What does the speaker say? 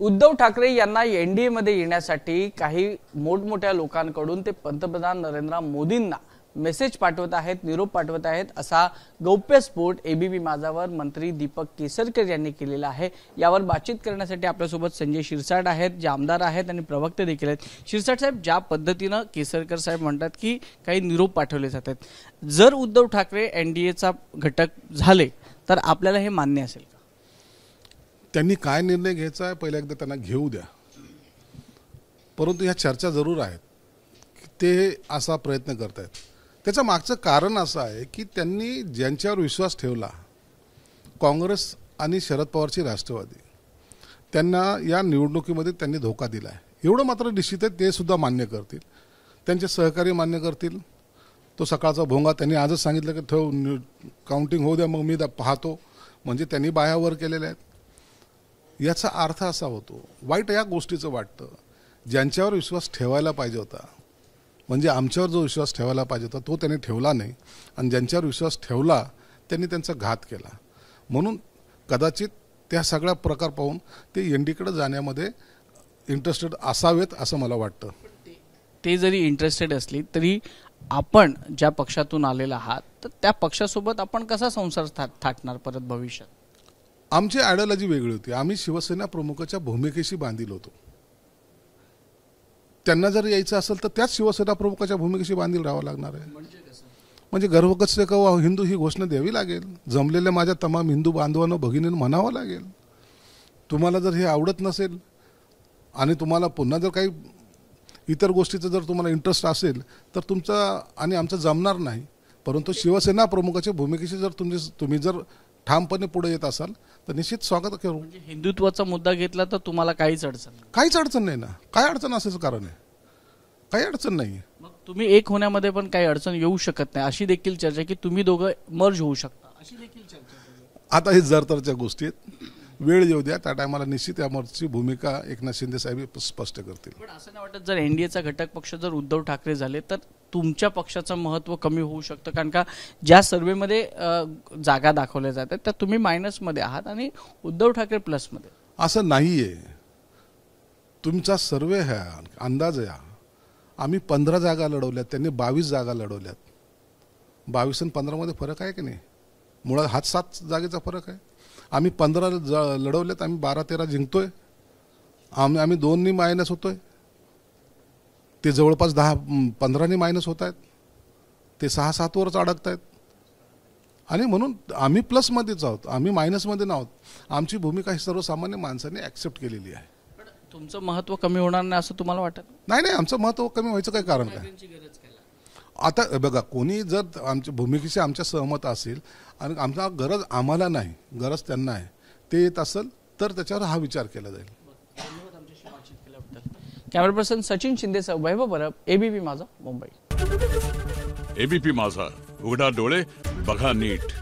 उद्धव ठाकरे यांना एनडीए मध्ये येण्यासाठी काही मोठमोठ्या लोकांकडून ते पंतप्रधान नरेंद्र मोदींना मेसेज पाठवत आहेत, निरोप पाठवत आहेत, असा गौप्यस्फोट एबीपी माझावर मंत्री दीपक केसरकर यांनी केलेला आहे। यावर बातचीत करण्यासाठी आपल्यासोबत संजय शिरसाट आहेत, जे आमदार आहेत आणि प्रवक्ते देखील आहेत। शिरसाट साहेब, ज्या पद्धतीने केसरकर साहेब म्हणतात की काही निरोप पाठवले जातात, जर उद्धव ठाकरे एनडीएचा घटक झाले तर आपल्याला हे मान्य असेल का? त्यांनी काय निर्णय घ्यायचा आहे पहिला एकदा त्यांना घेऊ द्या, परंतु ह्या चर्चा जरूर आहेत की ते असा प्रयत्न करतात। त्याचं मागचं कारण असं आहे की त्यांनी ज्यांच्यावर विश्वास ठेवला, काँग्रेस आणि शरद पवारची राष्ट्रवादी, त्यांना या निवडणुकीमध्ये त्यांनी धोका दिला आहे। एवढं मात्र निश्चित आहे, ते सुद्धा मान्य करतील, त्यांचे सहकारी मान्य करतील। तो सकाळचा भोंगा त्यांनी आजच सांगितलं की काउंटिंग होऊ द्या, मग मी पाहतो, म्हणजे त्यांनी बायावर केलेल्या आहेत। याचा अर्थ असा होतो, वाईट या गोष्टीचं वाटतं, ज्यांच्यावर विश्वास ठेवायला पाहिजे होता, म्हणजे आमच्यावर जो विश्वास ठेवायला पाहिजे होता तो त्यांनी ठेवला नाही, आणि ज्यांच्यावर विश्वास ठेवला त्यांनी त्यांचा घात केला। म्हणून कदाचित त्या सगळ्या प्रकार पाहून ते एनडीकडे जाण्यामध्ये इंटरेस्टेड असावेत असं मला वाटतं। ते जरी इंटरेस्टेड असली तरी आपण ज्या पक्षातून आलेला आहात, तर त्या पक्षासोबत आपण कसा संसार थाटणार परत भविष्यात? आमची आयडियोलॉजी वेगळी होती, आम्ही शिवसेना प्रमुखाच्या भूमिकेशी बांधील होतो। त्यांना जर यायचं असेल तर त्याच शिवसेना प्रमुखाच्या भूमिकेशी बांधील राहावं लागणार आहे। म्हणजे गर्वकच हिंदू ही घोषणा द्यावी लागेल, जमलेल्या माझ्या तमाम हिंदू बांधवांना भगिनींना म्हणावं लागेल। तुम्हाला जर हे आवडत नसेल आणि तुम्हाला पुन्हा जर काही इतर गोष्टीचं जर तुम्हाला इंटरेस्ट असेल तर तुमचं आणि आमचं जमणार नाही, परंतु शिवसेना प्रमुखाच्या भूमिकेशी जर तुम्ही जर ठामपणे पुढे येत असाल तर निश्चित स्वागत करू। म्हणजे हिंदुत्वाचा मुद्दा घेतला तर तुम्हाला काहीच अडचण नाही ना? काय अडचण असेल कारण आहे? काही अडचण नाही। मग तुम्ही एक होण्यामध्ये पण काही अडचण येऊ शकत नाही अशी देखील चर्चा की तुम्ही दोघं मर्ज होऊ शकता अशी देखील चर्चा। आता हे जरतरच्या गोष्टी आहेत, वेळ येऊ द्या, त्या टायमाला निश्चित यावरची भूमिका एकनाथ शिंदे साहेब स्पष्ट करतील। पण असं नाही वाटत जर एनडीएचा घटक पक्ष जर उद्धव ठाकरे झाले तर तुमच्या पक्षाचं महत्त्व कमी होऊ शकतं? कारण का ज्या सर्वेमध्ये जागा दाखवल्या जातात त्या तुम्ही मायनसमध्ये आहात आणि उद्धव ठाकरे प्लसमध्ये। असं नाहीये, तुमचा सर्वे आहे, अंदाज आहे। आम्ही 15 जागा लढवल्यात, त्यांनी 22 जागा लढवल्यात। 22 आणि 15 मध्ये फरक आहे की नाही? मुळात हाच 7 जागेचा फरक आहे। आम्ही 15 लढवल्यात, आम्ही 12-13 जिंकतोय, आम्ही 2नी मायनस होतोय, ते जवळपास 10-15नी मायनस होत आहेत, ते 6-7 वरच अडकत आहेत। आणि म्हणून आम्ही प्लसमध्येच आहोत, आम्ही मायनसमध्ये नाहोत। आमची भूमिका ही सर्वसामान्य माणसाने ॲक्सेप्ट केलेली आहे। तुमचं महत्त्व कमी होणार नाही असं तुम्हाला वाटत? नाही, आमचं महत्त्व कमी व्हायचं काय कारण काय? आता बघा, कोणी जर आमच्या भूमिकेशी आमच्या सहमत असेल आणि आमचा गरज आम्हाला नाही, गरज त्यांना आहे, ते येत असेल तर त्याच्यावर हा विचार केला जाईल। कॅमेरा पर्सन सचिन शिंदेसह वैभव परब, एबीपी माझा, मुंबई। एबीपी माझा, उघडा डोळे बघा नीट।